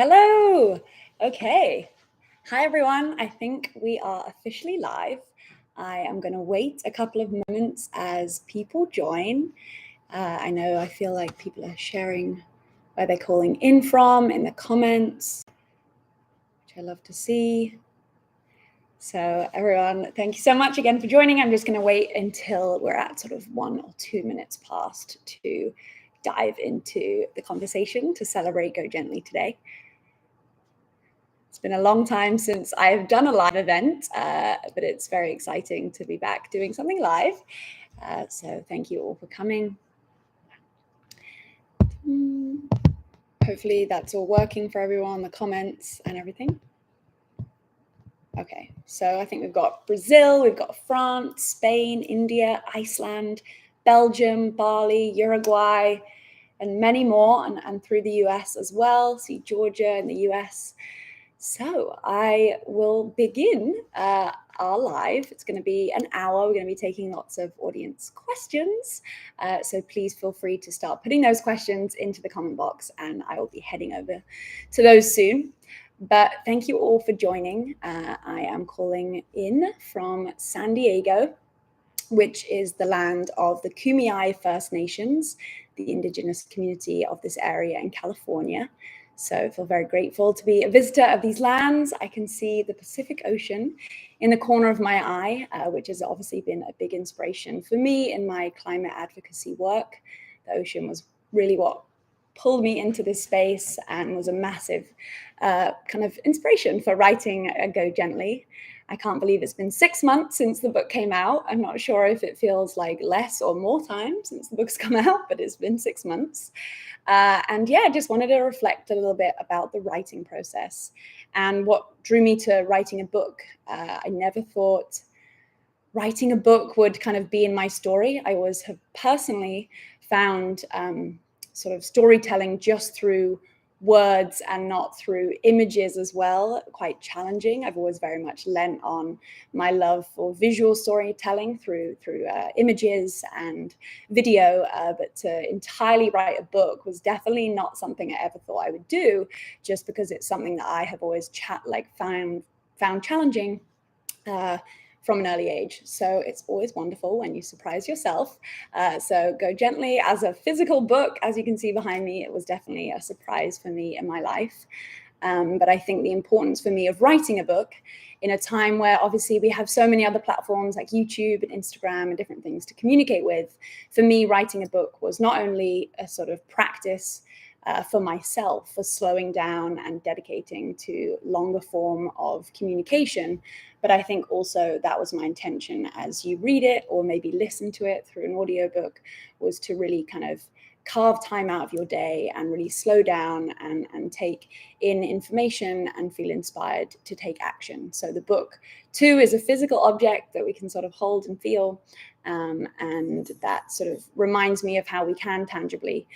Hello. Okay. Hi, everyone. I think we are officially live. I am going to wait a couple of moments as people join. I feel like people are sharing where they're calling in from in the comments, which I love to see. So everyone, thank you so much again for joining. I'm just going to wait until we're at sort of 1 or 2 minutes past to dive into the conversation to celebrate Go Gently today. It's been a long time since I've done a live event, but it's very exciting to be back doing something live. So thank you all for coming. Hopefully that's all working for everyone, the comments and everything. Okay, so I think we've got Brazil, we've got France, Spain, India, Iceland, Belgium, Bali, Uruguay, and many more, and through the US as well. See Georgia in the US. So I will begin our live. It's going to be an hour. We're going to be taking lots of audience questions. So please feel free to start putting those questions into the comment box, and I will be heading over to those soon. But thank you all for joining. I am calling in from San Diego, which is the land of the Kumeyaay First Nations, the indigenous community of this area in California. So I feel very grateful to be a visitor of these lands. I can see the Pacific Ocean in the corner of my eye, which has obviously been a big inspiration for me in my climate advocacy work. The ocean was really what pulled me into this space and was a massive kind of inspiration for writing Go Gently. I can't believe it's been 6 months since the book came out. I'm not sure if it feels like less or more time since the book's come out, but it's been 6 months. And yeah, I just wanted to reflect a little bit about the writing process and what drew me to writing a book. I never thought writing a book would kind of be in my story. I always have personally found sort of storytelling just through words and not through images as well, quite challenging. I've always very much lent on my love for visual storytelling through images and video, but to entirely write a book was definitely not something I ever thought I would do, just because it's something that I have always found challenging from an early age. So it's always wonderful when you surprise yourself. So Go Gently as a physical book, as you can see behind me, it was definitely a surprise for me in my life. But I think the importance for me of writing a book in a time where obviously we have so many other platforms like YouTube and Instagram and different things to communicate with, for me, writing a book was not only a sort of practice for myself, for slowing down and dedicating to longer form of communication. But I think also that was my intention as you read it or maybe listen to it through an audiobook, was to really kind of carve time out of your day and really slow down and take in information and feel inspired to take action. So the book too is a physical object that we can sort of hold and feel. And that sort of reminds me of how we can tangibly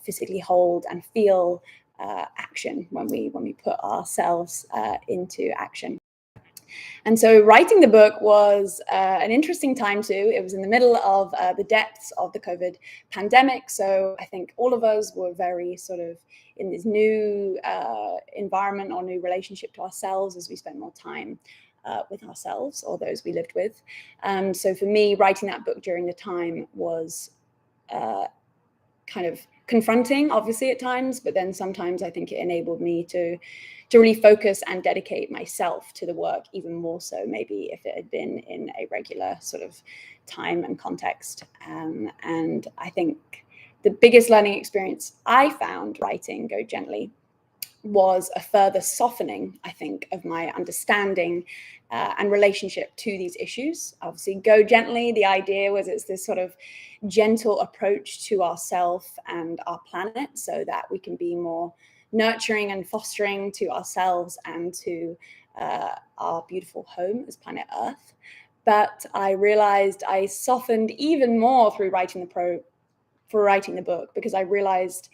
physically hold and feel action when we put ourselves into action. And so writing the book was an interesting time too. It was in the middle of the depths of the COVID pandemic. So I think all of us were very sort of in this new environment or new relationship to ourselves as we spent more time with ourselves or those we lived with. So for me, writing that book during the time was kind of confronting, obviously, at times, but then sometimes I think it enabled me to really focus and dedicate myself to the work even more so maybe if it had been in a regular sort of time and context. And I think the biggest learning experience I found writing Go Gently was a further softening, I think, of my understanding and relationship to these issues. Obviously, Go Gently, the idea was it's this sort of gentle approach to ourselves and our planet so that we can be more nurturing and fostering to ourselves and to our beautiful home as planet Earth. But I realized I softened even more through writing the book, because I realized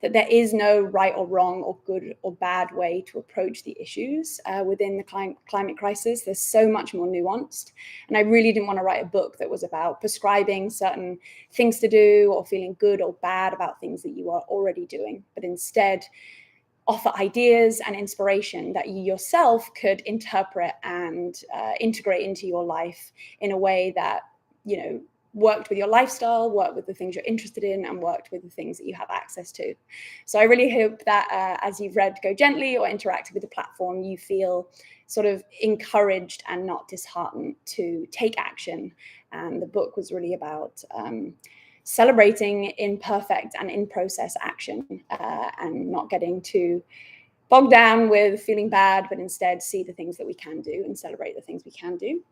that there is no right or wrong or good or bad way to approach the issues within the climate crisis. There's so much more nuanced. And I really didn't want to write a book that was about prescribing certain things to do or feeling good or bad about things that you are already doing, but instead offer ideas and inspiration that you yourself could interpret and integrate into your life in a way that, you know, worked with your lifestyle, worked with the things you're interested in, and worked with the things that you have access to. So I really hope that as you've read Go Gently or interacted with the platform, you feel sort of encouraged and not disheartened to take action. And the book was really about celebrating imperfect and in-process action, and not getting too bogged down with feeling bad, but instead see the things that we can do and celebrate the things we can do.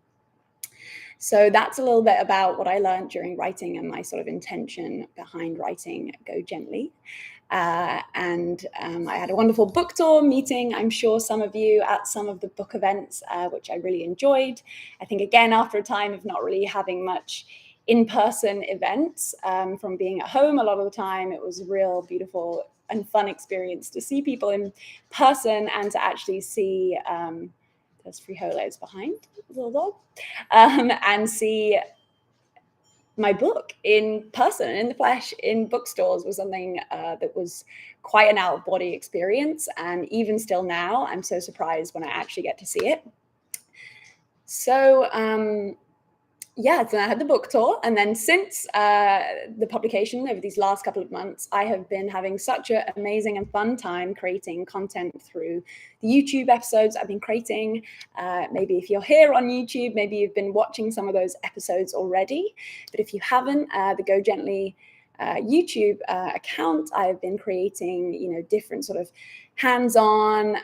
So that's a little bit about what I learned during writing and my sort of intention behind writing Go Gently. I had a wonderful book tour meeting, I'm sure some of you, at some of the book events, which I really enjoyed. I think, again, after a time of not really having much in-person events, from being at home a lot of the time, it was a real beautiful and fun experience to see people in person and to actually see, there's frijoles behind, little dog, and see my book in person, in the flesh, in bookstores, was something that was quite an out-of-body experience. And even still now, I'm so surprised when I actually get to see it. So yeah, so I had the book tour, and then since the publication over these last couple of months, I have been having such an amazing and fun time creating content through the YouTube episodes I've been creating. Maybe if you're here on YouTube, maybe you've been watching some of those episodes already, but if you haven't, the Go Gently YouTube account, I've been creating, you know, different sort of hands-on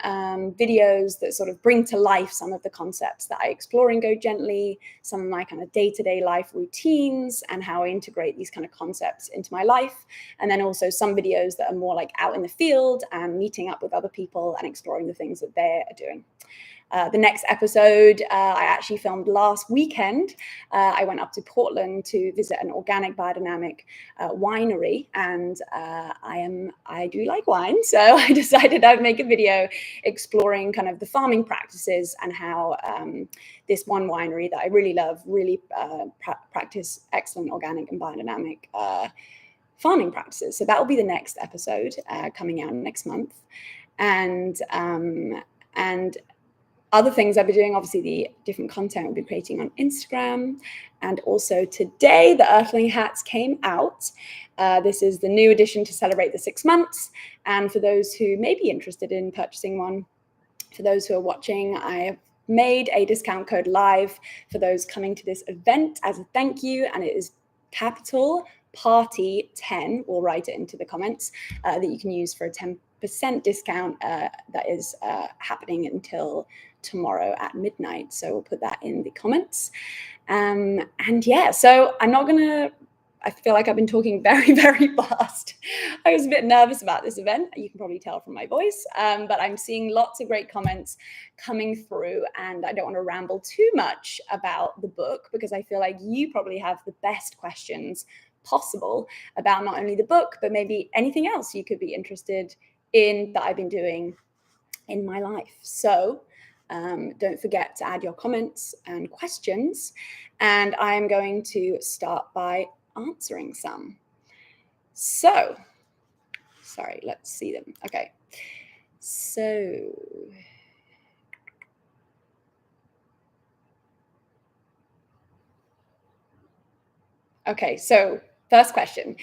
videos that sort of bring to life some of the concepts that I explore in Go Gently, some of my kind of day-to-day life routines and how I integrate these kind of concepts into my life. And then also some videos that are more like out in the field and meeting up with other people and exploring the things that they're doing. The next episode I actually filmed last weekend. I went up to Portland to visit an organic biodynamic winery, and I do like wine, so I decided I'd make a video exploring kind of the farming practices and how this one winery that I really love really practice excellent organic and biodynamic farming practices. So that will be the next episode coming out next month, and other things I'll be doing, obviously the different content we'll be creating on Instagram. And also today, the Earthling hats came out. This is the new edition to celebrate the 6 months. And for those who may be interested in purchasing one, for those who are watching, I have made a discount code live for those coming to this event as a thank you. And it is capital Party 10. We'll write it into the comments that you can use for a 10% discount that is happening until tomorrow at midnight. So we'll put that in the comments. And yeah, so I feel like I've been talking very, very fast. I was a bit nervous about this event. You can probably tell from my voice, but I'm seeing lots of great comments coming through, and I don't want to ramble too much about the book because I feel like you probably have the best questions possible about not only the book, but maybe anything else you could be interested in that I've been doing in my life. So don't forget to add your comments and questions, and I am going to start by answering some. So, sorry, let's see them. Okay, so first question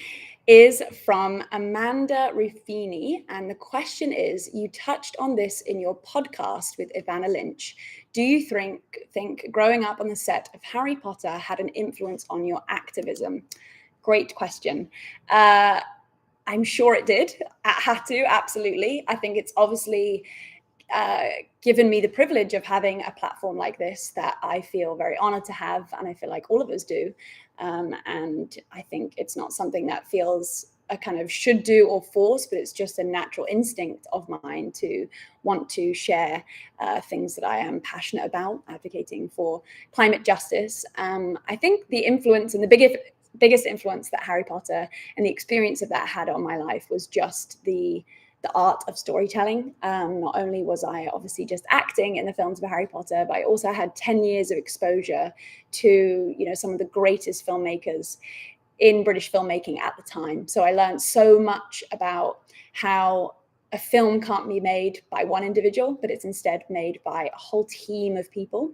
is from Amanda Ruffini, and the question is, you touched on this in your podcast with Ivana Lynch. Do you think growing up on the set of Harry Potter had an influence on your activism? Great question. I'm sure it did. It had to, absolutely. I think it's obviously given me the privilege of having a platform like this that I feel very honored to have, and I feel like all of us do. And I think it's not something that feels a kind of should do or force, but it's just a natural instinct of mine to want to share things that I am passionate about, advocating for climate justice. I think the influence and the biggest influence that Harry Potter and the experience of that had on my life was just the art of storytelling. Not only was I obviously just acting in the films of Harry Potter, but I also had 10 years of exposure to, you know, some of the greatest filmmakers in British filmmaking at the time. So I learned so much about how a film can't be made by one individual, but it's instead made by a whole team of people.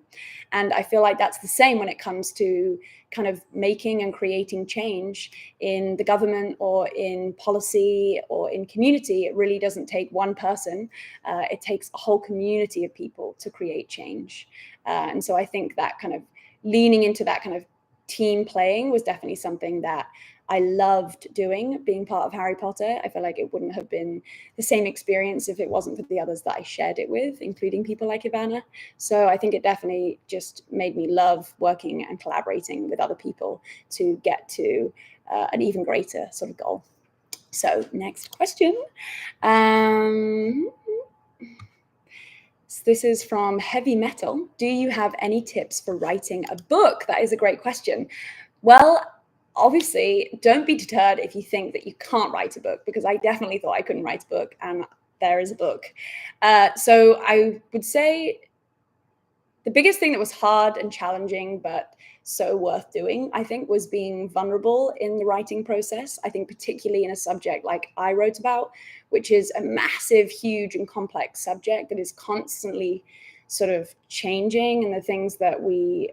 And I feel like that's the same when it comes to kind of making and creating change in the government or in policy or in community. It really doesn't take one person. It takes a whole community of people to create change. And so I think that kind of leaning into that kind of team playing was definitely something that I loved doing, being part of Harry Potter. I feel like it wouldn't have been the same experience if it wasn't for the others that I shared it with, including people like Ivana. So I think it definitely just made me love working and collaborating with other people to get to an even greater sort of goal. So next question. So this is from Heavy Metal. Do you have any tips for writing a book? That is a great question. Well, obviously, don't be deterred if you think that you can't write a book, because I definitely thought I couldn't write a book, and there is a book. So I would say the biggest thing that was hard and challenging, but so worth doing, I think, was being vulnerable in the writing process. I think particularly in a subject like I wrote about, which is a massive, huge and complex subject that is constantly sort of changing, and the things that we,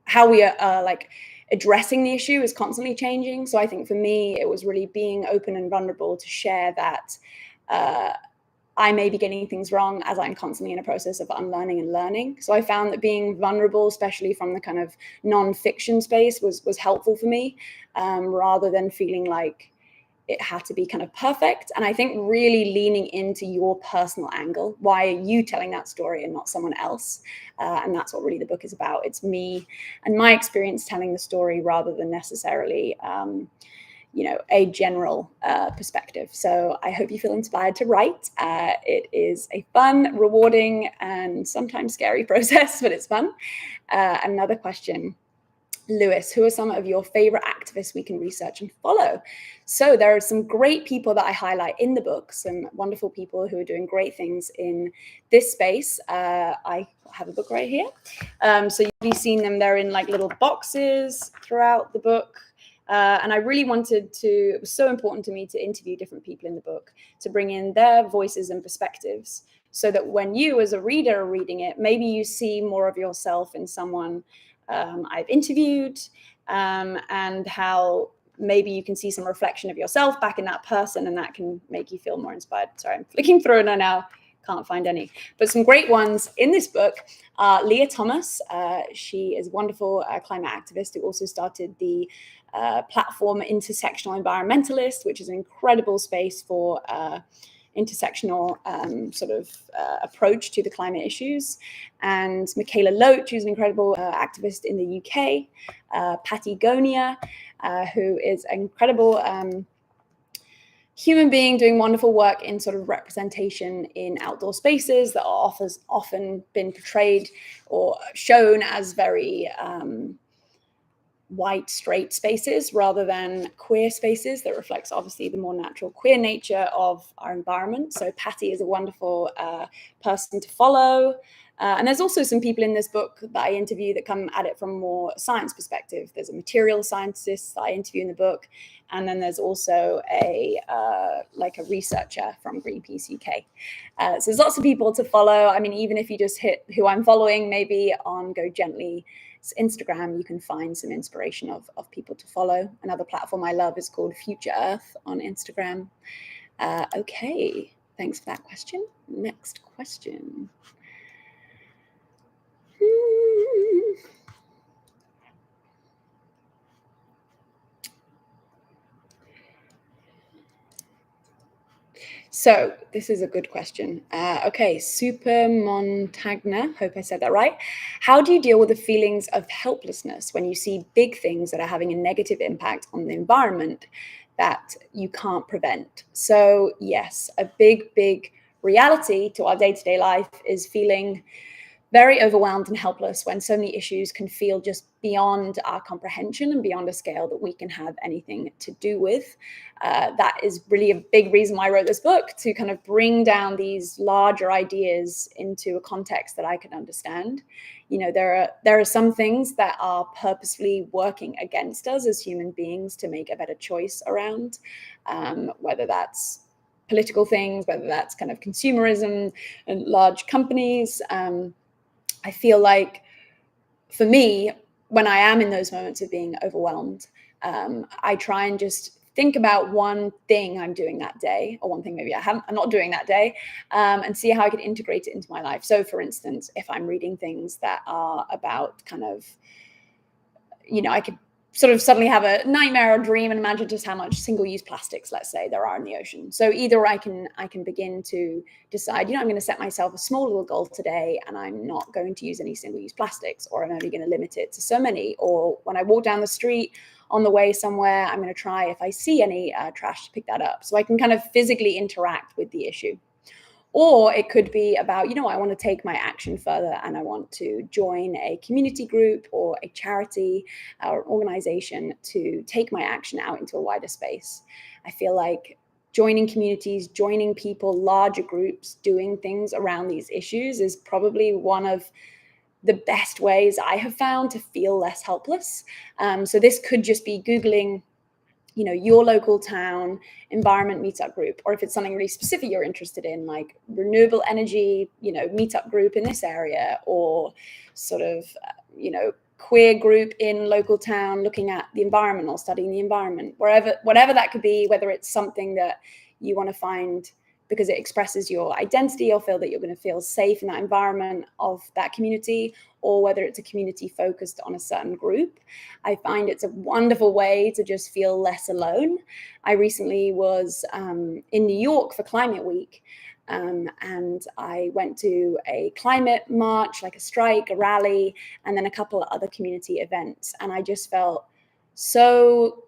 how we are like addressing the issue is constantly changing. So I think for me, it was really being open and vulnerable to share that I may be getting things wrong as I'm constantly in a process of unlearning and learning. So I found that being vulnerable, especially from the kind of non-fiction space, was helpful for me, rather than feeling like it had to be kind of perfect. And I think really leaning into your personal angle. Why are you telling that story and not someone else? And that's what really the book is about. It's me and my experience telling the story rather than necessarily a general perspective. So I hope you feel inspired to write. It is a fun, rewarding, and sometimes scary process, but it's fun. Another question. Lewis, who are some of your favorite activists we can research and follow? So there are some great people that I highlight in the book, some wonderful people who are doing great things in this space. I have a book right here. So you've seen them. They're in like little boxes throughout the book. And I really wanted to, it was so important to me to interview different people in the book, to bring in their voices and perspectives, so that when you as a reader are reading it, maybe you see more of yourself in someone I've interviewed, and how maybe you can see some reflection of yourself back in that person, and that can make you feel more inspired. Sorry, I'm flicking through and I now can't find any, but some great ones in this book are Leah Thomas. She is a wonderful climate activist who also started the platform Intersectional Environmentalist, which is an incredible space for intersectional approach to the climate issues. And Michaela Loach, who's an incredible activist in the UK. Patty Gonia, who is an incredible human being doing wonderful work in sort of representation in outdoor spaces that are often been portrayed or shown as very white, straight spaces rather than queer spaces that reflects obviously the more natural queer nature of our environment. So Patty is a wonderful person to follow. And there's also some people in this book that I interview that come at it from a more science perspective. There's a material scientist that I interview in the book. And then there's also a researcher from Greenpeace UK. So there's lots of people to follow. I mean, even if you just hit who I'm following, maybe on Go Gently Instagram, you can find some inspiration of people to follow. Another platform I love is called Future Earth on Instagram. Okay, thanks for that question. Next question. So this is a good question. Okay, Super Montagna, hope I said that right. How do you deal with the feelings of helplessness when you see big things that are having a negative impact on the environment that you can't prevent? So yes, a big reality to our day-to-day life is feeling very overwhelmed and helpless when so many issues can feel just beyond our comprehension and beyond a scale that we can have anything to do with. That is really a big reason why I wrote this book, to kind of bring down these larger ideas into a context that I can understand. You know, there are some things that are purposefully working against us as human beings to make a better choice around, whether that's political things, whether that's kind of consumerism and large companies. I feel like for me, when I am in those moments of being overwhelmed, I try and just think about one thing I'm doing that day, or one thing maybe I'm not doing that day, and see how I could integrate it into my life. So for instance, if I'm reading things that are about kind of, I could sort of suddenly have a nightmare or dream and imagine just how much single-use plastics, let's say, there are in the ocean. So either I can begin to decide, I'm going to set myself a small little goal today, and I'm not going to use any single-use plastics, or I'm only going to limit it to so many. Or when I walk down the street on the way somewhere, I'm going to try, if I see any trash, to pick that up. So I can kind of physically interact with the issue. Or it could be about, I want to take my action further, and I want to join a community group or a charity or organization to take my action out into a wider space. I feel like joining communities, joining people, larger groups, doing things around these issues is probably one of the best ways I have found to feel less helpless. So this could just be Googling your local town environment meetup group, or if it's something really specific you're interested in, like renewable energy, meetup group in this area, or sort of, queer group in local town looking at the environment or studying the environment, whatever that could be, whether it's something that you want to find because it expresses your identity or feel that you're going to feel safe in that environment of that community, or whether it's a community focused on a certain group. I find it's a wonderful way to just feel less alone. I recently was in New York for Climate Week, and I went to a climate march, like a strike, a rally, and then a couple of other community events. And I just felt so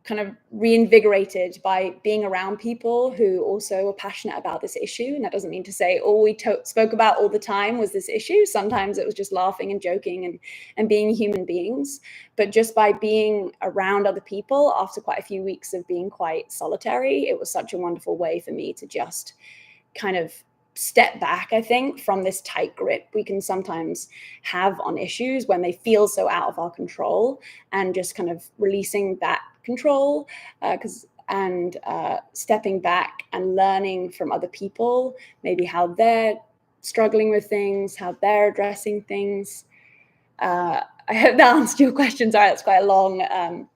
kind of reinvigorated by being around people who also were passionate about this issue. And that doesn't mean to say all we spoke about all the time was this issue. Sometimes it was just laughing and joking and being human beings. But just by being around other people after quite a few weeks of being quite solitary, it was such a wonderful way for me to just kind of step back, I think, from this tight grip we can sometimes have on issues when they feel so out of our control, and just kind of releasing that control, and stepping back and learning from other people, maybe how they're struggling with things, how they're addressing things. I hope that answered your question. Sorry, that's quite a long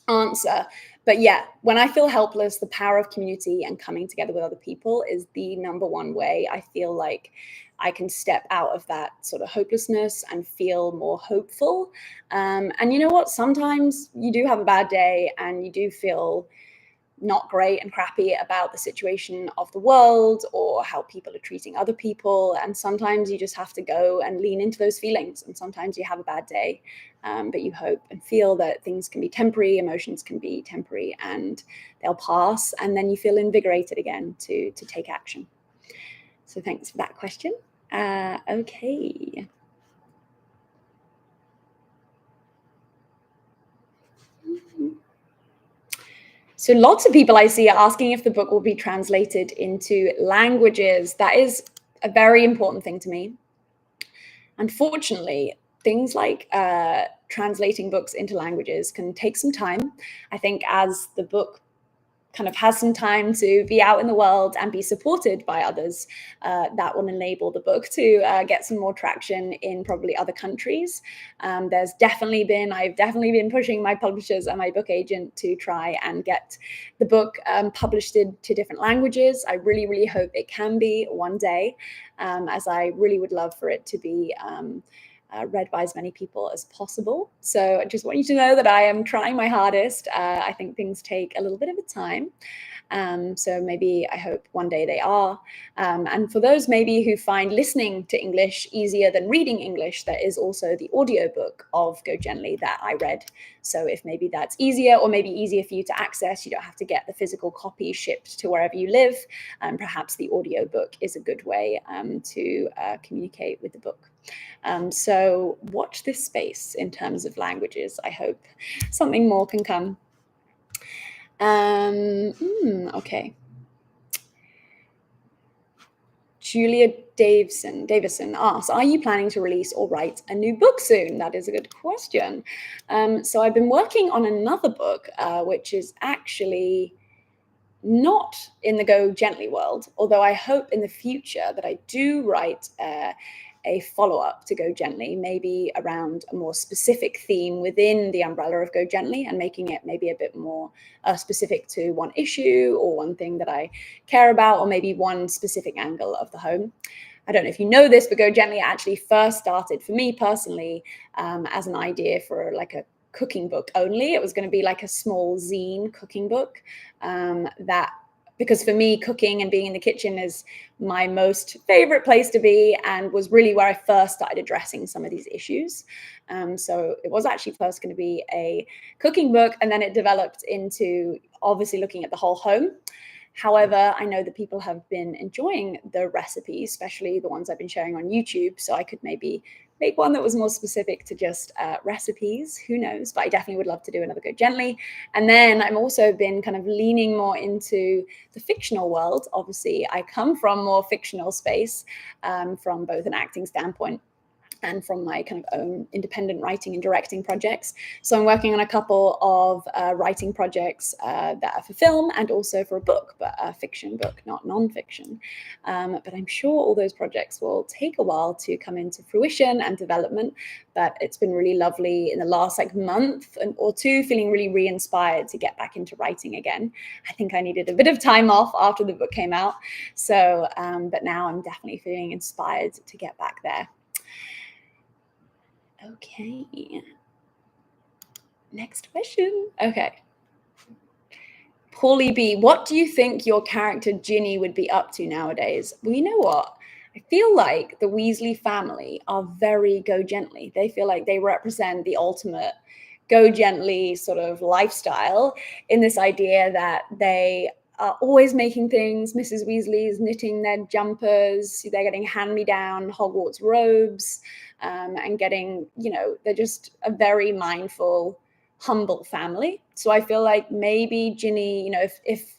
answer. But yeah, when I feel helpless, the power of community and coming together with other people is the number one way I feel like I can step out of that sort of hopelessness and feel more hopeful. And you know what? Sometimes you do have a bad day and you do feel not great and crappy about the situation of the world or how people are treating other people. And sometimes you just have to go and lean into those feelings. And sometimes you have a bad day, but you hope and feel that things can be temporary, emotions can be temporary, and they'll pass. And then you feel invigorated again to take action. So thanks for that question. Okay. So lots of people I see are asking if the book will be translated into languages. That is a very important thing to me. Unfortunately, things like translating books into languages can take some time. I think as the book kind of has some time to be out in the world and be supported by others, that will enable the book to get some more traction in probably other countries. I've definitely been pushing my publishers and my book agent to try and get the book published to different languages. I really, really hope it can be one day, as I really would love for it to be read by as many people as possible. So I just want you to know that I am trying my hardest. I think things take a little bit of a time. So maybe I hope one day they are. And for those maybe who find listening to English easier than reading English, there is also the audiobook of Go Gently that I read. So if maybe that's easier, or maybe easier for you to access, you don't have to get the physical copy shipped to wherever you live. Perhaps the audiobook is a good way to communicate with the book. So watch this space in terms of languages. I hope something more can come. Okay. Julia Davison asks, are you planning to release or write a new book soon? That is a good question. So I've been working on another book, which is actually not in the Go Gently world, although I hope in the future that I do write a follow-up to Go Gently, maybe around a more specific theme within the umbrella of Go Gently, and making it maybe a bit more specific to one issue or one thing that I care about, or maybe one specific angle of the home. I don't know if you know this, but Go Gently actually first started for me personally as an idea for like a cooking book only. It was going to be like a small zine cooking book because for me, cooking and being in the kitchen is my most favorite place to be, and was really where I first started addressing some of these issues. So it was actually first going to be a cooking book, and then it developed into obviously looking at the whole home. However, I know that people have been enjoying the recipes, especially the ones I've been sharing on YouTube. So I could maybe make one that was more specific to just recipes. Who knows? But I definitely would love to do another Go Gently. And then I've also been kind of leaning more into the fictional world. Obviously, I come from more fictional space from both an acting standpoint and from my kind of own independent writing and directing projects. So I'm working on a couple of writing projects that are for film and also for a book, but a fiction book, not nonfiction. But I'm sure all those projects will take a while to come into fruition and development. But it's been really lovely in the last like month or two, feeling really re-inspired to get back into writing again. I think I needed a bit of time off after the book came out. So, but now I'm definitely feeling inspired to get back there. Okay. Next question. Okay. Paulie B, what do you think your character Ginny would be up to nowadays? Well, you know what? I feel like the Weasley family are very Go Gently. They feel like they represent the ultimate Go Gently sort of lifestyle, in this idea that they are always making things. Mrs. Weasley is knitting their jumpers. They're getting hand-me-down Hogwarts robes, and getting, they're just a very mindful, humble family. So I feel like maybe Ginny, if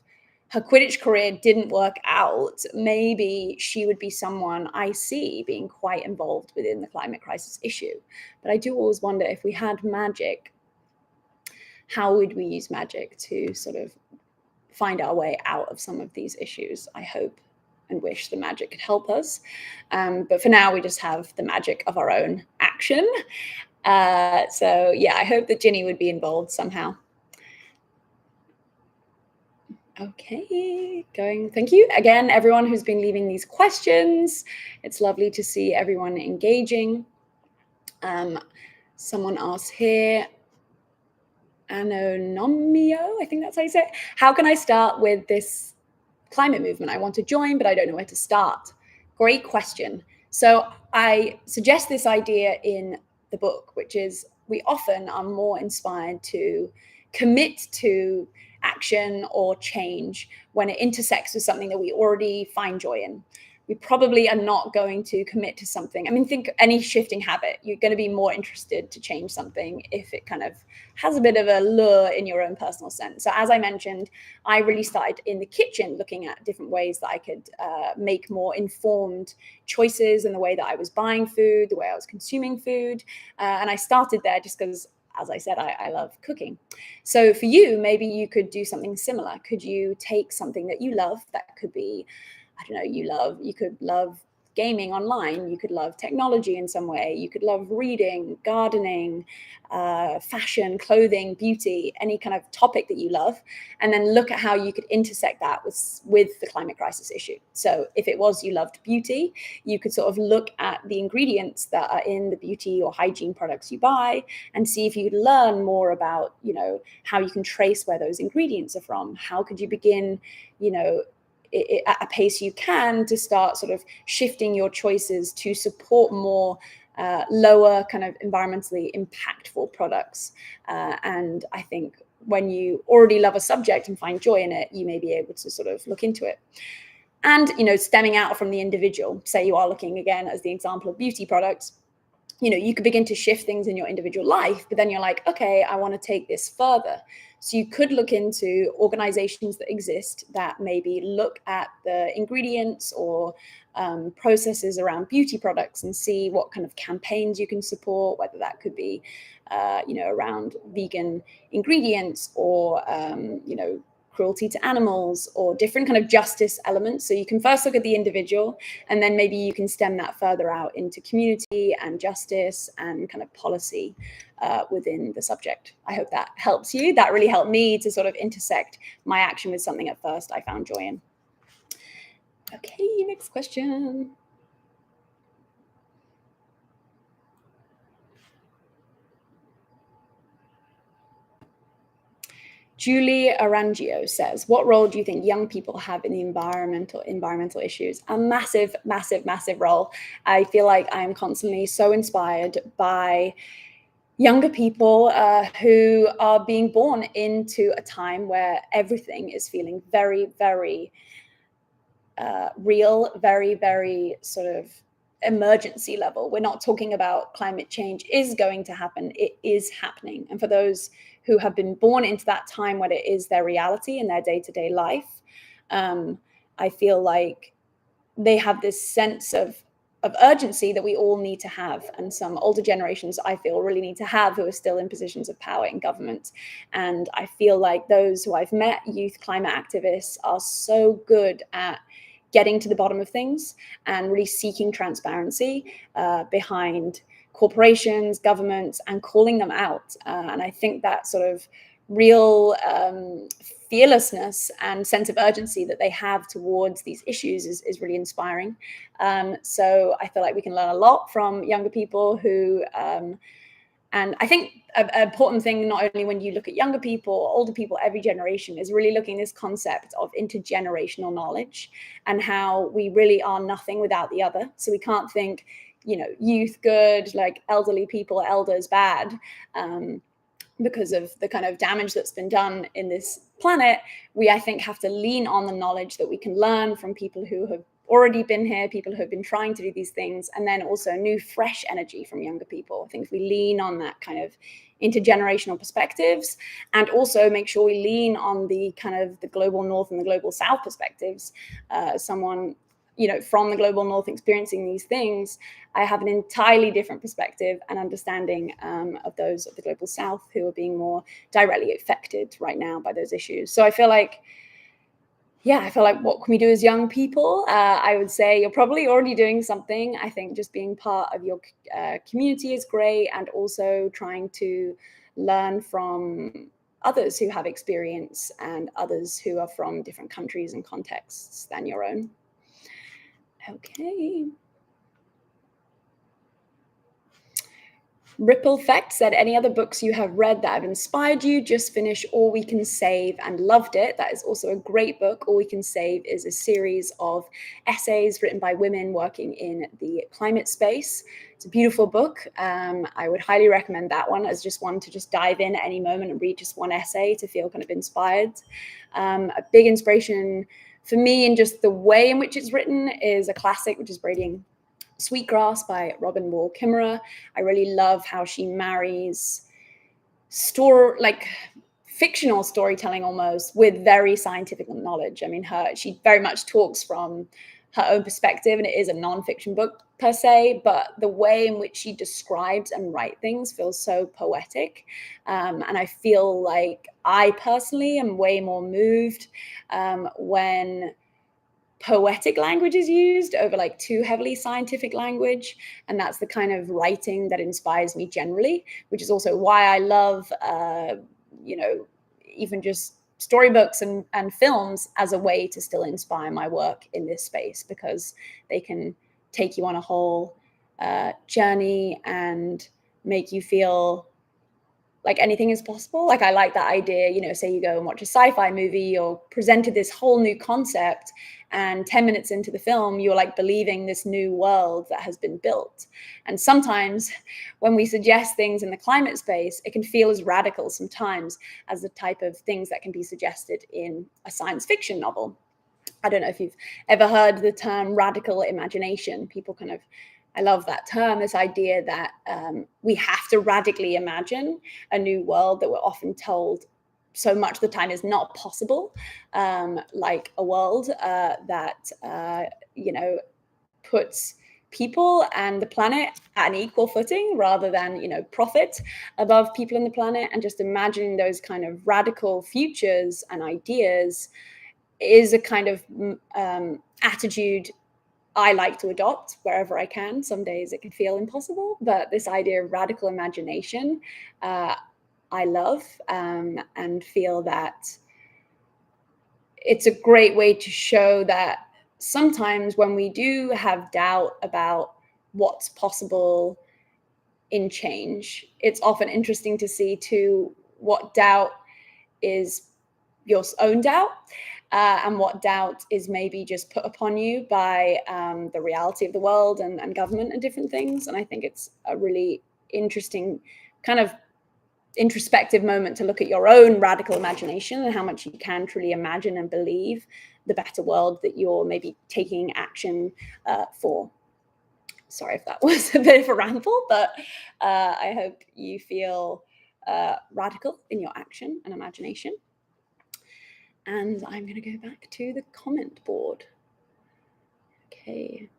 her Quidditch career didn't work out, maybe she would be someone I see being quite involved within the climate crisis issue. But I do always wonder, if we had magic, how would we use magic to sort of find our way out of some of these issues? I hope and wish the magic could help us. But for now, we just have the magic of our own action. So yeah, I hope that Ginny would be involved somehow. Okay, thank you again, everyone who's been leaving these questions. It's lovely to see everyone engaging. Someone asked here, Anonomio, I think that's how you say it. How can I start with this climate movement? I want to join, but I don't know where to start. Great question. So I suggest this idea in the book, which is we often are more inspired to commit to action or change when it intersects with something that we already find joy in. We probably are not going to commit to something. I mean, think any shifting habit, you're going to be more interested to change something if it kind of has a bit of a lure in your own personal sense. So as I mentioned, I really started in the kitchen looking at different ways that I could make more informed choices in the way that I was buying food, the way I was consuming food. And I started there just because, as I said, I love cooking. So for you, maybe you could do something similar. Could you take something that you love, that could be, I don't know, you could love gaming online, you could love technology in some way, you could love reading, gardening, fashion, clothing, beauty, any kind of topic that you love, and then look at how you could intersect that with the climate crisis issue. So if it was you loved beauty, you could sort of look at the ingredients that are in the beauty or hygiene products you buy and see if you could learn more about, how you can trace where those ingredients are from. How could you begin, at a pace you can, to start sort of shifting your choices to support more lower kind of environmentally impactful products. And I think when you already love a subject and find joy in it, you may be able to sort of look into it. And, stemming out from the individual, say you are looking again as the example of beauty products, you could begin to shift things in your individual life, but then you're like, okay, I want to take this further. So you could look into organizations that exist that maybe look at the ingredients or processes around beauty products and see what kind of campaigns you can support, whether that could be, around vegan ingredients or, cruelty to animals or different kind of justice elements. So you can first look at the individual, and then maybe you can stem that further out into community and justice and kind of policy within the subject. I hope that helps you. That really helped me to sort of intersect my action with something at first I found joy in. Okay, next question. Julie Arangio says, what role do you think young people have in the environmental issues? A massive, massive, massive role. I feel like I'm constantly so inspired by younger people who are being born into a time where everything is feeling very, very real, very, very sort of emergency level. We're not talking about climate change is going to happen. It is happening. And for those who have been born into that time when it is their reality in their day-to-day life, I feel like they have this sense of urgency that we all need to have. And some older generations, I feel, really need to have, who are still in positions of power in government. And I feel like those who I've met, youth climate activists, are so good at getting to the bottom of things and really seeking transparency behind corporations, governments, and calling them out. And I think that sort of real fearlessness and sense of urgency that they have towards these issues is really inspiring. So I feel like we can learn a lot from younger people who, and I think an important thing, not only when you look at younger people, older people, every generation, is really looking at this concept of intergenerational knowledge and how we really are nothing without the other. So we can't think, youth good, like elderly people, elders bad. Because of the kind of damage that's been done in this planet, we, I think, have to lean on the knowledge that we can learn from people who have already been here, people who have been trying to do these things, and then also new, fresh energy from younger people. I think if we lean on that kind of intergenerational perspectives, and also make sure we lean on the kind of the global north and the global south perspectives, someone from the global north experiencing these things, I have an entirely different perspective and understanding of those of the global south who are being more directly affected right now by those issues. So I feel like, what can we do as young people? I would say you're probably already doing something. I think just being part of your community is great, and also trying to learn from others who have experience and others who are from different countries and contexts than your own. Okay. Ripple Effect said, any other books you have read that have inspired you? Just finished All We Can Save and loved it. That is also a great book. All We Can Save is a series of essays written by women working in the climate space. It's a beautiful book. I would highly recommend that one as just one to just dive in at any moment and read just one essay to feel kind of inspired. A big inspiration for me in just the way in which it's written is a classic, which is Braiding Sweetgrass by Robin Wall Kimmerer. I really love how she marries fictional storytelling almost with very scientific knowledge. I mean, she very much talks from her own perspective, and it is a nonfiction book per se, but the way in which she describes and writes things feels so poetic. And I feel like I personally am way more moved when poetic language is used over like too heavily scientific language. And that's the kind of writing that inspires me generally, which is also why I love, even just storybooks and films as a way to still inspire my work in this space, because they can take you on a whole journey and make you feel like anything is possible. Like I like that idea, say you go and watch a sci-fi movie, you're presented this whole new concept, and 10 minutes into the film, you're like believing this new world that has been built. And sometimes when we suggest things in the climate space, it can feel as radical sometimes as the type of things that can be suggested in a science fiction novel. I don't know if you've ever heard the term radical imagination. I love that term, this idea that we have to radically imagine a new world that we're often told so much of the time is not possible, like a world that, puts people and the planet at an equal footing rather than, profit above people and the planet, and just imagining those kind of radical futures and ideas is a kind of attitude I like to adopt wherever I can. Some days it can feel impossible, but this idea of radical imagination, I love, and feel that it's a great way to show that sometimes when we do have doubt about what's possible in change, it's often interesting to see too what doubt is your own doubt, and what doubt is maybe just put upon you by the reality of the world and government and different things. And I think it's a really interesting kind of introspective moment to look at your own radical imagination and how much you can truly imagine and believe the better world that you're maybe taking action for. Sorry if that was a bit of a ramble, but I hope you feel radical in your action and imagination. And I'm going to go back to the comment board. Okay.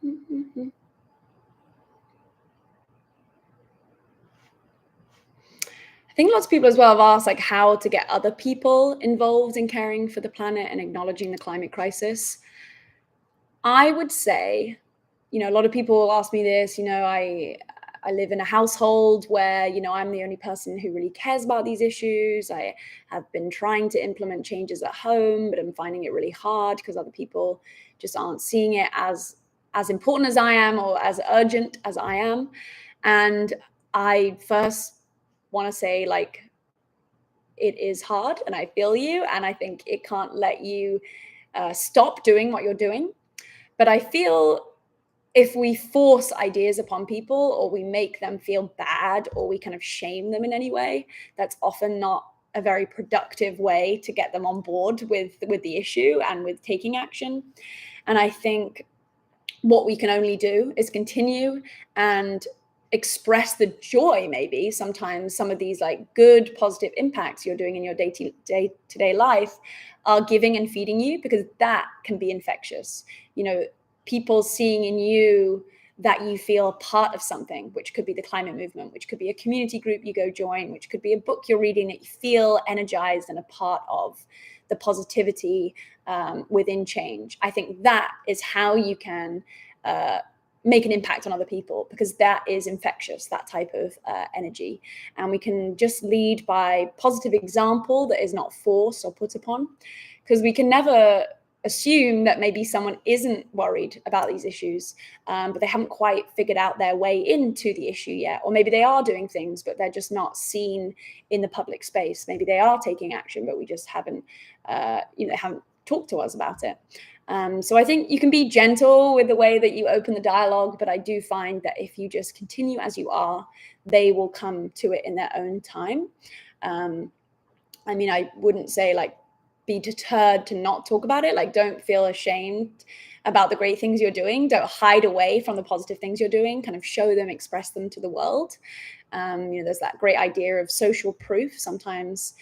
I think lots of people as well have asked like how to get other people involved in caring for the planet and acknowledging the climate crisis. I would say, a lot of people will ask me this, I live in a household where, I'm the only person who really cares about these issues. I have been trying to implement changes at home, but I'm finding it really hard because other people just aren't seeing it as important as I am or as urgent as I am. And I first want to say, like, it is hard and I feel you. And I think it can't let you stop doing what you're doing. But I feel if we force ideas upon people or we make them feel bad or we kind of shame them in any way, that's often not a very productive way to get them on board with the issue and with taking action. And I think what we can only do is continue and express the joy, maybe sometimes some of these like good positive impacts you're doing in your day-to-day life are giving and feeding you, because that can be infectious. People seeing in you that you feel part of something, which could be the climate movement, which could be a community group you go join, which could be a book you're reading that you feel energized and a part of the positivity within change. I think that is how you can make an impact on other people, because that is infectious, that type of energy. And we can just lead by positive example that is not forced or put upon, because we can never assume that maybe someone isn't worried about these issues, but they haven't quite figured out their way into the issue yet. Or maybe they are doing things, but they're just not seen in the public space. Maybe they are taking action, but we just haven't talked to us about it. So I think you can be gentle with the way that you open the dialogue, but I do find that if you just continue as you are, they will come to it in their own time. I wouldn't say like be deterred to not talk about it. Like, don't feel ashamed about the great things you're doing. Don't hide away from the positive things you're doing. Kind of show them, express them to the world. There's that great idea of social proof. Sometimes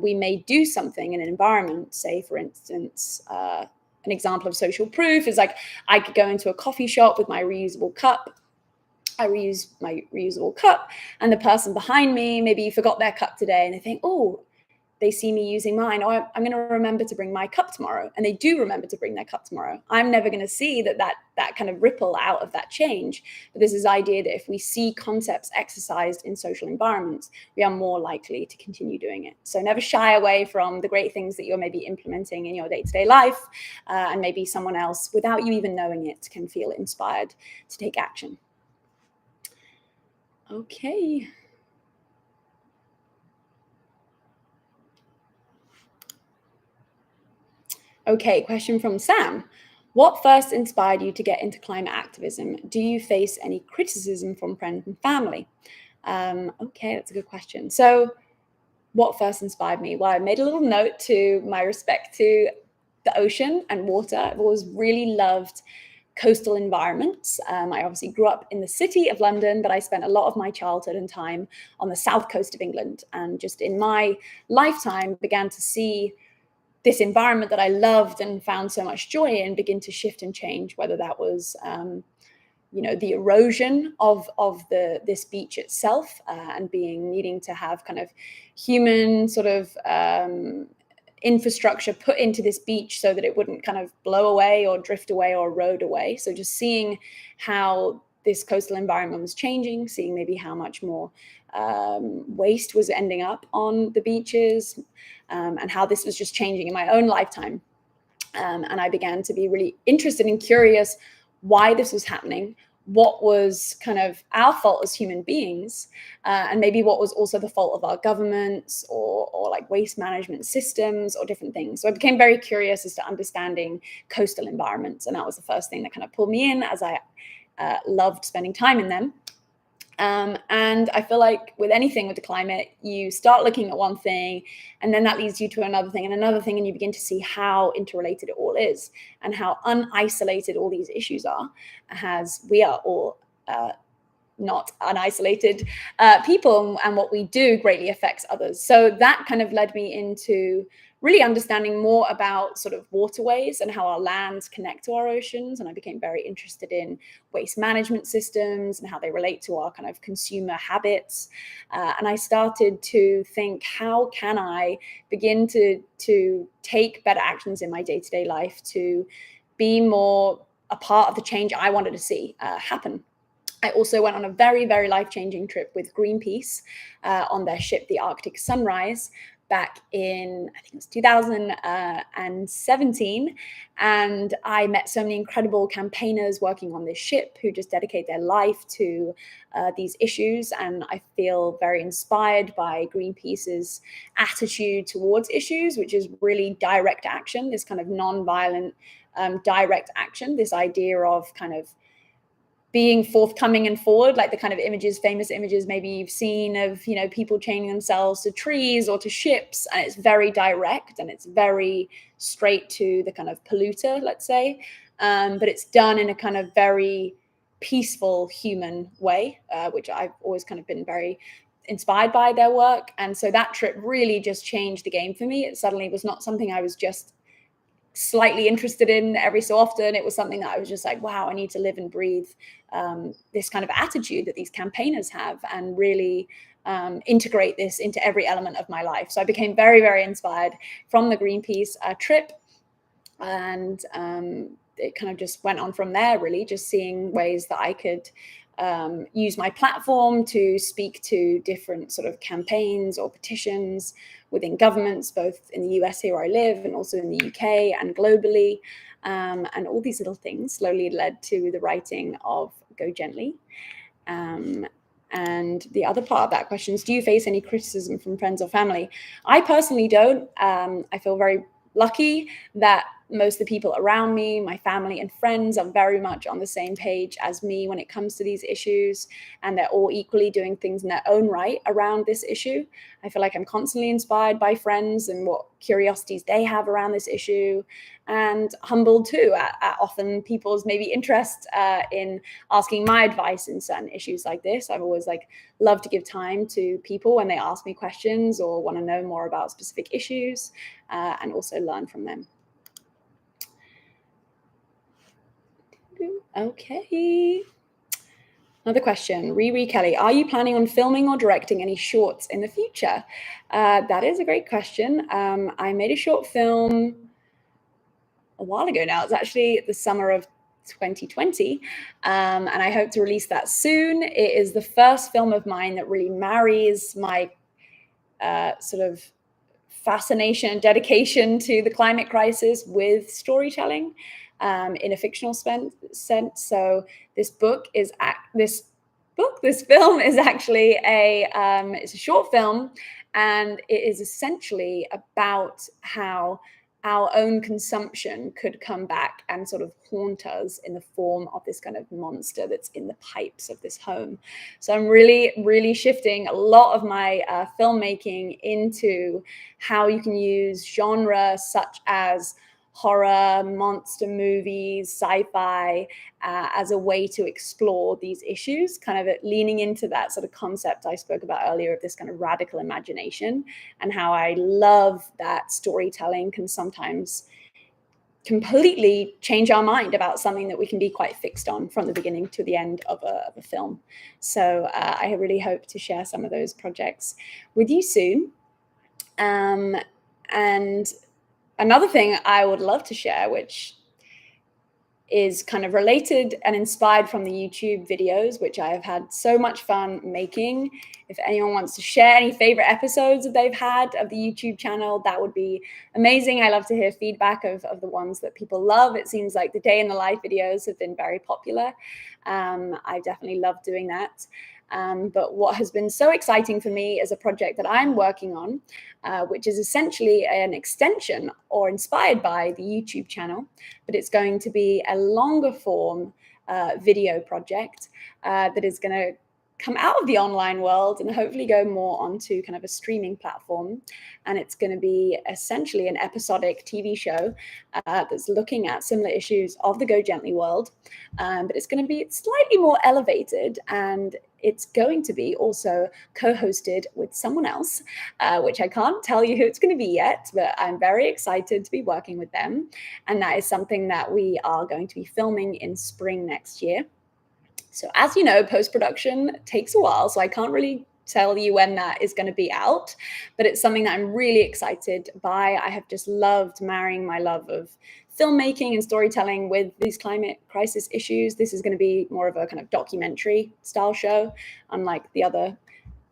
we may do something in an environment, say, for instance, an example of social proof is like I could go into a coffee shop with my reusable cup. I reuse my reusable cup, and the person behind me maybe forgot their cup today, and they think, oh, they see me using mine. Oh, I'm going to remember to bring my cup tomorrow. And they do remember to bring their cup tomorrow. I'm never going to see that kind of ripple out of that change. But there's this idea that if we see concepts exercised in social environments, we are more likely to continue doing it. So never shy away from the great things that you're maybe implementing in your day-to-day life. And maybe someone else, without you even knowing it, can feel inspired to take action. Okay. Okay, question from Sam. What first inspired you to get into climate activism? Do you face any criticism from friends and family? Okay, that's a good question. So what first inspired me? Well, I made a little note to my respect to the ocean and water. I've always really loved coastal environments. I obviously grew up in the city of London, but I spent a lot of my childhood and time on the south coast of England. And just in my lifetime began to see this environment that I loved and found so much joy in begin to shift and change, whether that was the erosion of this beach itself, and needing to have kind of human sort of infrastructure put into this beach so that it wouldn't kind of blow away or drift away or erode away. So just seeing how this coastal environment was changing, seeing maybe how much more waste was ending up on the beaches, and how this was just changing in my own lifetime. And I began to be really interested and curious why this was happening, what was kind of our fault as human beings, and maybe what was also the fault of our governments or like waste management systems or different things. So I became very curious as to understanding coastal environments. And that was the first thing that kind of pulled me in, as I loved spending time in them. And I feel like with anything with the climate, you start looking at one thing and then that leads you to another thing and another thing, and you begin to see how interrelated it all is and how unisolated all these issues are, as we are all not unisolated people, and what we do greatly affects others. So that kind of led me into really understanding more about sort of waterways and how our lands connect to our oceans. And I became very interested in waste management systems and how they relate to our kind of consumer habits. And I started to think, how can I begin to take better actions in my day-to-day life to be more a part of the change I wanted to see happen. I also went on a very, very life-changing trip with Greenpeace on their ship, the Arctic Sunrise, back in, I think it was 2017. And I met so many incredible campaigners working on this ship who just dedicate their life to these issues. And I feel very inspired by Greenpeace's attitude towards issues, which is really direct action, this kind of non-violent direct action, this idea of kind of being forthcoming and forward, like the kind of images, famous images maybe you've seen of, people chaining themselves to trees or to ships. And it's very direct and it's very straight to the kind of polluter, let's say. But it's done in a kind of very peaceful, human way, which I've always kind of been very inspired by their work. And so that trip really just changed the game for me. It suddenly was not something I was just slightly interested in every so often. It was something that I was just like, wow, I need to live and breathe this kind of attitude that these campaigners have, and really integrate this into every element of my life. So I became very, very inspired from the Greenpeace trip. And it kind of just went on from there, really, just seeing ways that I could use my platform to speak to different sort of campaigns or petitions within governments, both in the US here where I live and also in the UK and globally. And all these little things slowly led to the writing of Go Gently. And the other part of that question is, do you face any criticism from friends or family? I personally don't. I feel very lucky that most of the people around me, my family and friends, are very much on the same page as me when it comes to these issues. And they're all equally doing things in their own right around this issue. I feel like I'm constantly inspired by friends and what curiosities they have around this issue, and humbled too at often people's maybe interest in asking my advice in certain issues like this. I've always loved to give time to people when they ask me questions or want to know more about specific issues, and also learn from them. Okay. Another question, Riri Kelly, are you planning on filming or directing any shorts in the future? That is a great question. I made a short film a while ago now. It's actually the summer of 2020, and I hope to release that soon. It is the first film of mine that really marries my sort of fascination and dedication to the climate crisis with storytelling in a fictional sense. So this film is actually it's a short film, and it is essentially about how our own consumption could come back and sort of haunt us in the form of this kind of monster that's in the pipes of this home. So I'm really, really shifting a lot of my filmmaking into how you can use genre such as horror, monster movies, sci-fi, as a way to explore these issues, kind of leaning into that sort of concept I spoke about earlier of this kind of radical imagination, and how I love that storytelling can sometimes completely change our mind about something that we can be quite fixed on from the beginning to the end of a film. So I really hope to share some of those projects with you soon. And another thing I would love to share, which is kind of related and inspired from the YouTube videos, which I have had so much fun making. If anyone wants to share any favorite episodes that they've had of the YouTube channel, that would be amazing. I love to hear feedback of the ones that people love. It seems like the day in the life videos have been very popular. I definitely love doing that. But what has been so exciting for me is a project that I'm working on, which is essentially an extension or inspired by the YouTube channel, but it's going to be a longer form video project that is going to come out of the online world and hopefully go more onto kind of a streaming platform. And it's going to be essentially an episodic TV show that's looking at similar issues of the Go Gently world, but it's going to be slightly more elevated, and it's going to be also co-hosted with someone else, which I can't tell you who it's going to be yet, but I'm very excited to be working with them. And that is something that we are going to be filming in spring next year. So as you know, post-production takes a while, so I can't really tell you when that is going to be out, but it's something that I'm really excited by. I have just loved marrying my love of filmmaking and storytelling with these climate crisis issues. This is going to be more of a kind of documentary style show, unlike the other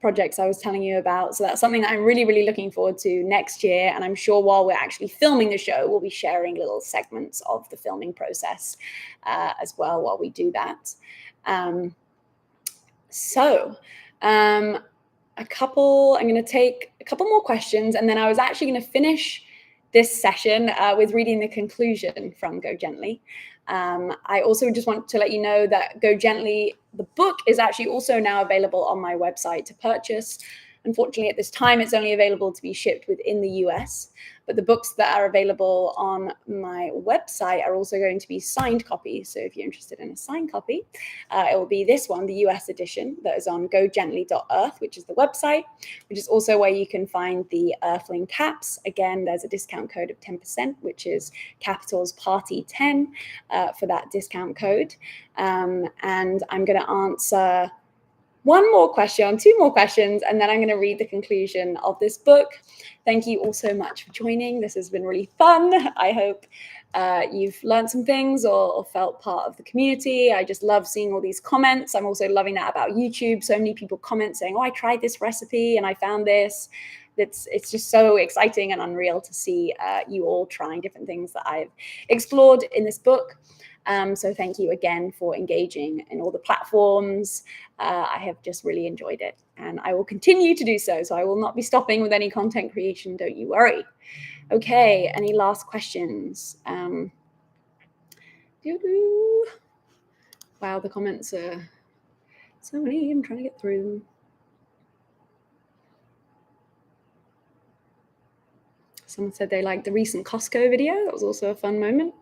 projects I was telling you about. So that's something that I'm really, really looking forward to next year. And I'm sure while we're actually filming the show, we'll be sharing little segments of the filming process as well while we do that. I'm going to take a couple more questions, and then I was actually going to finish this session with reading the conclusion from Go Gently. I also just want to let you know that Go Gently, the book, is actually also now available on my website to purchase. Unfortunately, at this time, it's only available to be shipped within the US, but the books that are available on my website are also going to be signed copies. So if you're interested in a signed copy, it will be this one, the US edition, that is on gogently.earth, which is the website, which is also where you can find the Earthling caps. Again, there's a discount code of 10%, which is capitals party 10 for that discount code. And I'm going to answer two more questions, and then I'm going to read the conclusion of this book. Thank you all so much for joining. This has been really fun. I hope you've learned some things or felt part of the community. I just love seeing all these comments. I'm also loving that about YouTube. So many people comment saying, oh, I tried this recipe and I found this. It's just so exciting and unreal to see you all trying different things that I've explored in this book. So thank you again for engaging in all the platforms. I have just really enjoyed it, and I will continue to do so. So I will not be stopping with any content creation. Don't you worry. Okay, any last questions? Wow, the comments are so many. I'm trying to get through them. Someone said they liked the recent Costco video. That was also a fun moment.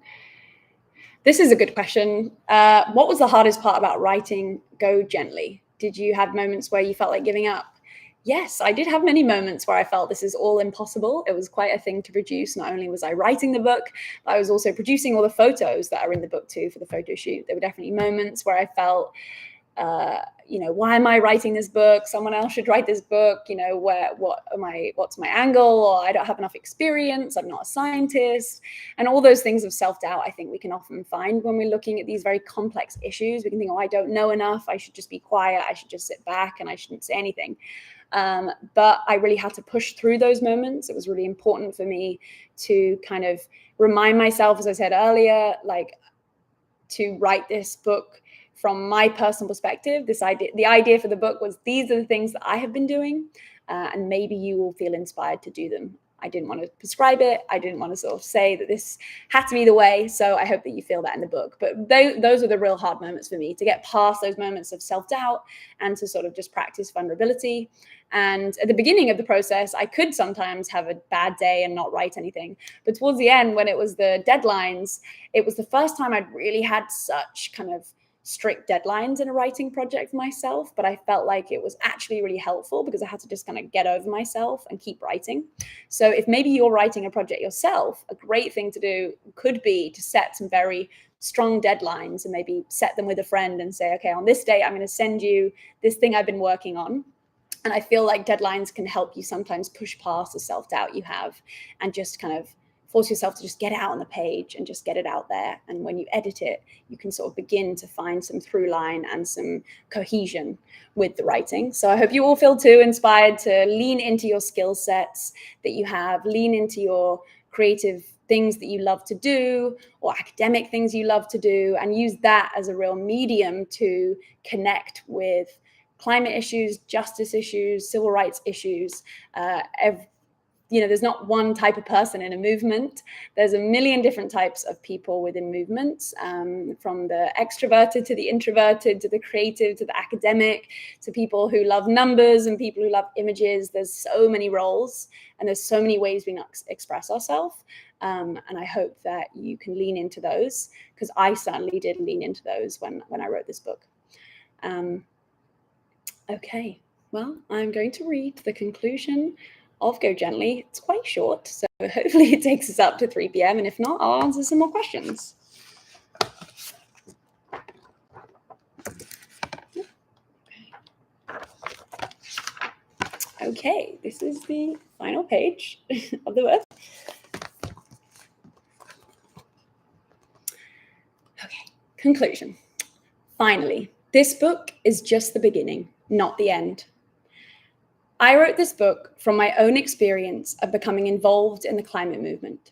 This is a good question. What was the hardest part about writing Go Gently? Did you have moments where you felt like giving up? Yes, I did have many moments where I felt this is all impossible. It was quite a thing to produce. Not only was I writing the book, but I was also producing all the photos that are in the book too for the photo shoot. There were definitely moments where I felt, why am I writing this book? Someone else should write this book. What's my angle? Or I don't have enough experience. I'm not a scientist. And all those things of self-doubt, I think we can often find when we're looking at these very complex issues. We can think, oh, I don't know enough. I should just be quiet. I should just sit back and I shouldn't say anything. But I really had to push through those moments. It was really important for me to kind of remind myself, as I said earlier, to write this book from my personal perspective. The idea for the book was, these are the things that I have been doing, and maybe you will feel inspired to do them. I didn't want to prescribe it. I didn't want to sort of say that this had to be the way. So I hope that you feel that in the book. But those are the real hard moments for me, to get past those moments of self-doubt and to sort of just practice vulnerability. And at the beginning of the process, I could sometimes have a bad day and not write anything. But towards the end, when it was the deadlines, it was the first time I'd really had such kind of strict deadlines in a writing project for myself, but I felt like it was actually really helpful because I had to just kind of get over myself and keep writing. So if maybe you're writing a project yourself, a great thing to do could be to set some very strong deadlines and maybe set them with a friend and say, okay, on this day, I'm going to send you this thing I've been working on. And I feel like deadlines can help you sometimes push past the self-doubt you have and just kind of force yourself to just get it out on the page and just get it out there. And when you edit it, you can sort of begin to find some through line and some cohesion with the writing. So I hope you all feel too inspired to lean into your skill sets that you have, lean into your creative things that you love to do or academic things you love to do, and use that as a real medium to connect with climate issues, justice issues, civil rights issues. There's not one type of person in a movement. There's a million different types of people within movements, from the extroverted to the introverted, to the creative, to the academic, to people who love numbers and people who love images. There's so many roles and there's so many ways we can express ourselves. And I hope that you can lean into those, because I certainly did lean into those when I wrote this book. Okay, well, I'm going to read the conclusion of Go Gently. It's quite short, so hopefully it takes us up to 3 p.m. And if not, I'll answer some more questions. Okay, this is the final page of the book. Okay, conclusion. Finally, this book is just the beginning, not the end. I wrote this book from my own experience of becoming involved in the climate movement.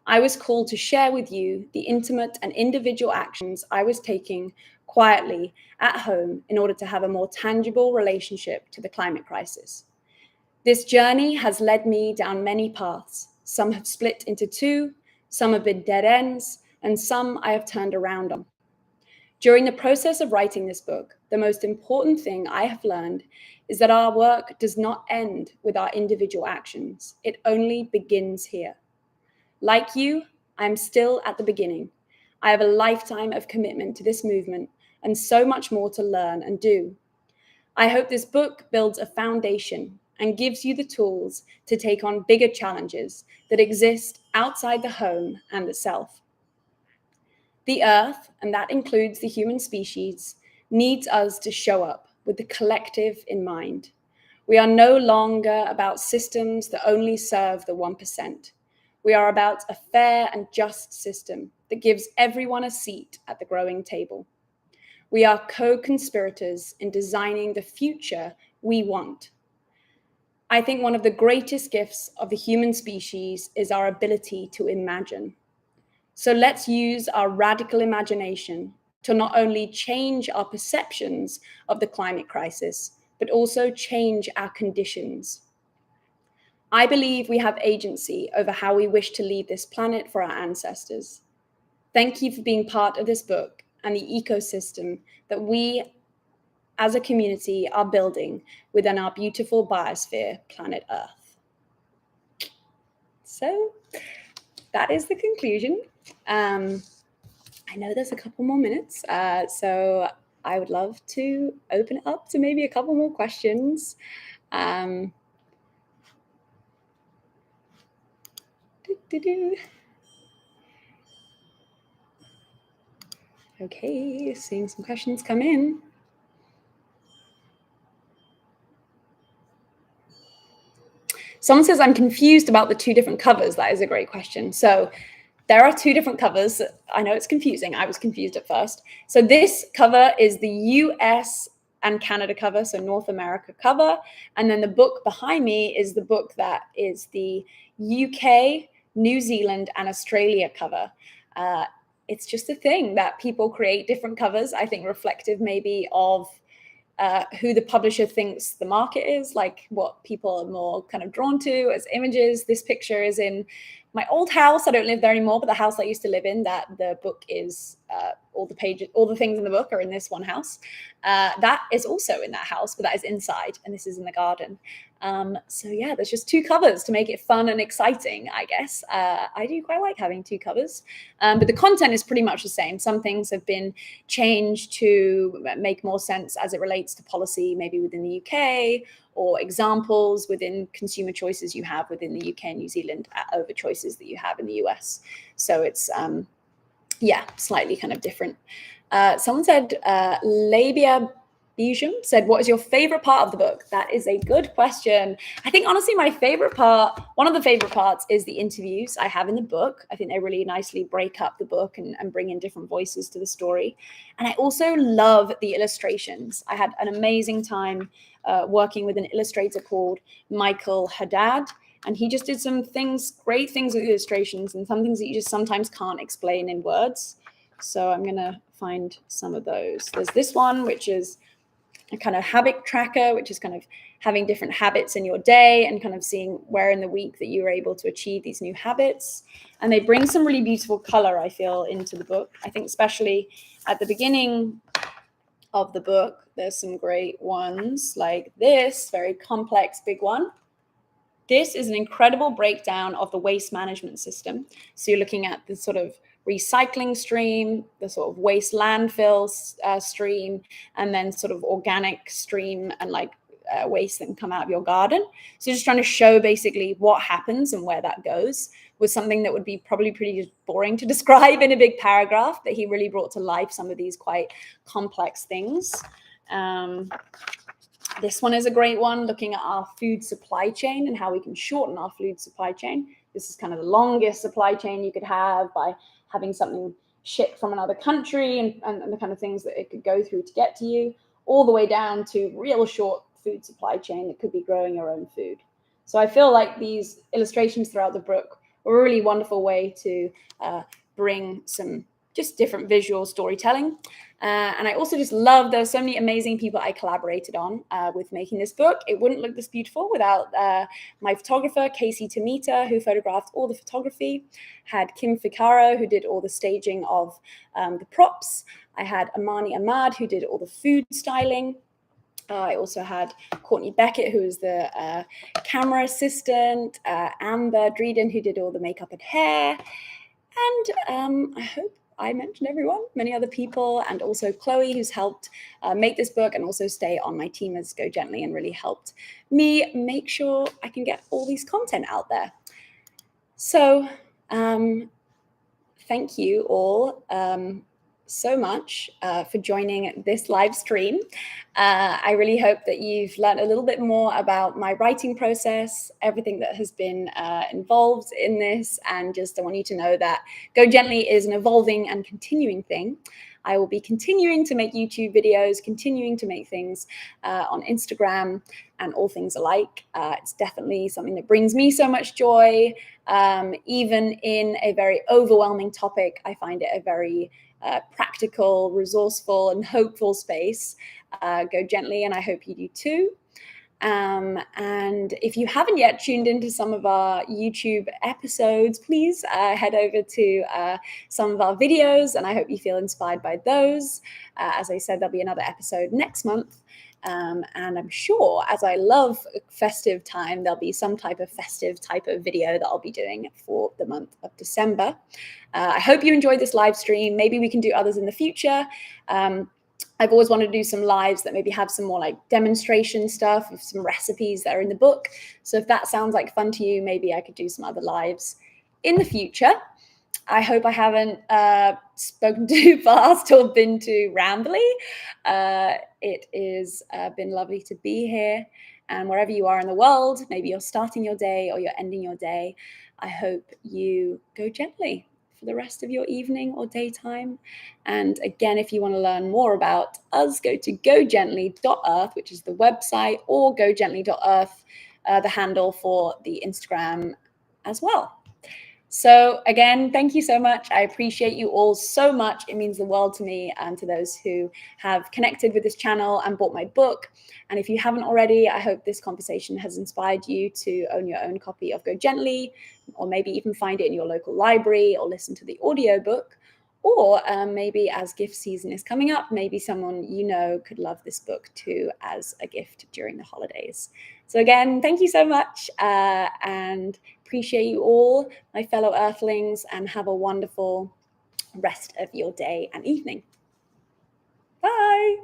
I was called to share with you the intimate and individual actions I was taking quietly at home in order to have a more tangible relationship to the climate crisis. This journey has led me down many paths. Some have split into two, some have been dead ends, and some I have turned around on. During the process of writing this book, the most important thing I have learned is that our work does not end with our individual actions. It only begins here. Like you, I'm still at the beginning. I have a lifetime of commitment to this movement and so much more to learn and do. I hope this book builds a foundation and gives you the tools to take on bigger challenges that exist outside the home and the self. The Earth, and that includes the human species, needs us to show up with the collective in mind. We are no longer about systems that only serve the 1%. We are about a fair and just system that gives everyone a seat at the growing table. We are co-conspirators in designing the future we want. I think one of the greatest gifts of the human species is our ability to imagine. So let's use our radical imagination to not only change our perceptions of the climate crisis, but also change our conditions. I believe we have agency over how we wish to leave this planet for our ancestors. Thank you for being part of this book and the ecosystem that we as a community are building within our beautiful biosphere, planet Earth. So that is the conclusion. I know there's a couple more minutes, so I would love to open it up to maybe a couple more questions. Okay, seeing some questions come in. Someone says, I'm confused about the two different covers. That is a great question. So there are two different covers. I know it's confusing. I was confused at first. So this cover is the US and Canada cover, so North America cover. And then the book behind me is the book that is the UK, New Zealand, and Australia cover. It's just a thing that people create different covers, I think reflective maybe of who the publisher thinks the market is, like what people are more kind of drawn to as images. This picture is in my old house. I don't live there anymore, but the house I used to live in, that the book is, all the pages, all the things in the book are in this one house. That is also in that house, but that is inside, and this is in the garden. So yeah, there's just two covers to make it fun and exciting, I guess. I do quite like having two covers, but the content is pretty much the same. Some things have been changed to make more sense as it relates to policy, maybe within the UK, or examples within consumer choices you have within the UK and New Zealand over choices that you have in the US. So it's, yeah, slightly kind of different. Someone said, Labia Bijum said, what is your favorite part of the book? That is a good question. I think honestly, my favorite part, one of the favorite parts, is the interviews I have in the book. I think they really nicely break up the book and bring in different voices to the story. And I also love the illustrations. I had an amazing time working with an illustrator called Michael Haddad. And he just did some things, great things with illustrations, and some things that you just sometimes can't explain in words. So I'm going to find some of those. There's this one, which is a kind of habit tracker, which is kind of having different habits in your day and kind of seeing where in the week that you were able to achieve these new habits. And they bring some really beautiful color, I feel, into the book. I think especially at the beginning of the book, there's some great ones like this, very complex, big one. This is an incredible breakdown of the waste management system. So you're looking at the sort of recycling stream, the sort of waste landfill stream, and then sort of organic stream and like waste that can come out of your garden. So just trying to show basically what happens and where that goes was something that would be probably pretty boring to describe in a big paragraph, but he really brought to life some of these quite complex things. This one is a great one, looking at our food supply chain and how we can shorten our food supply chain. This is kind of the longest supply chain you could have by having something shipped from another country and the kind of things that it could go through to get to you, all the way down to real short food supply chain that could be growing your own food. So I feel like these illustrations throughout the book are a really wonderful way to bring some just different visual storytelling. And I also just love, there's so many amazing people I collaborated on with making this book. It wouldn't look this beautiful without my photographer, Casey Tamita, who photographed all the photography. Had Kim Fikaro, who did all the staging of the props. I had Amani Ahmad, who did all the food styling. I also had Courtney Beckett, who was the camera assistant, Amber Dreeden, who did all the makeup and hair. And I hope I mentioned everyone, many other people, and also Chloe, who's helped make this book and also stay on my team as Go Gently and really helped me make sure I can get all these content out there. So thank you all so much for joining this live stream. I really hope that you've learned a little bit more about my writing process, everything that has been involved in this, and just I want you to know that Go Gently is an evolving and continuing thing. I will be continuing to make YouTube videos, continuing to make things on Instagram and all things alike. It's definitely something that brings me so much joy. Even in a very overwhelming topic, I find it a very practical, resourceful, and hopeful space. Go Gently, and I hope you do too. And if you haven't yet tuned into some of our YouTube episodes, please head over to some of our videos, and I hope you feel inspired by those. As I said, there'll be another episode next month. And I'm sure, as I love festive time, there'll be some type of festive type of video that I'll be doing for the month of December. I hope you enjoyed this live stream. Maybe we can do others in the future. I've always wanted to do some lives that maybe have some more like demonstration stuff of some recipes that are in the book. So if that sounds like fun to you, maybe I could do some other lives in the future. I hope I haven't spoken too fast or been too rambly. It has been lovely to be here. And wherever you are in the world, maybe you're starting your day or you're ending your day, I hope you go gently for the rest of your evening or daytime. And again, if you want to learn more about us, go to gogently.earth, which is the website, or gogently.earth, the handle for the Instagram as well. So again, thank you so much. I appreciate you all so much. It means the world to me and to those who have connected with this channel and bought my book. And if you haven't already, I hope this conversation has inspired you to own your own copy of Go Gently, or maybe even find it in your local library or listen to the audiobook. Or maybe as gift season is coming up, maybe someone you know could love this book too as a gift during the holidays. So again, thank you so much, and appreciate you all, my fellow Earthlings, and have a wonderful rest of your day and evening. Bye.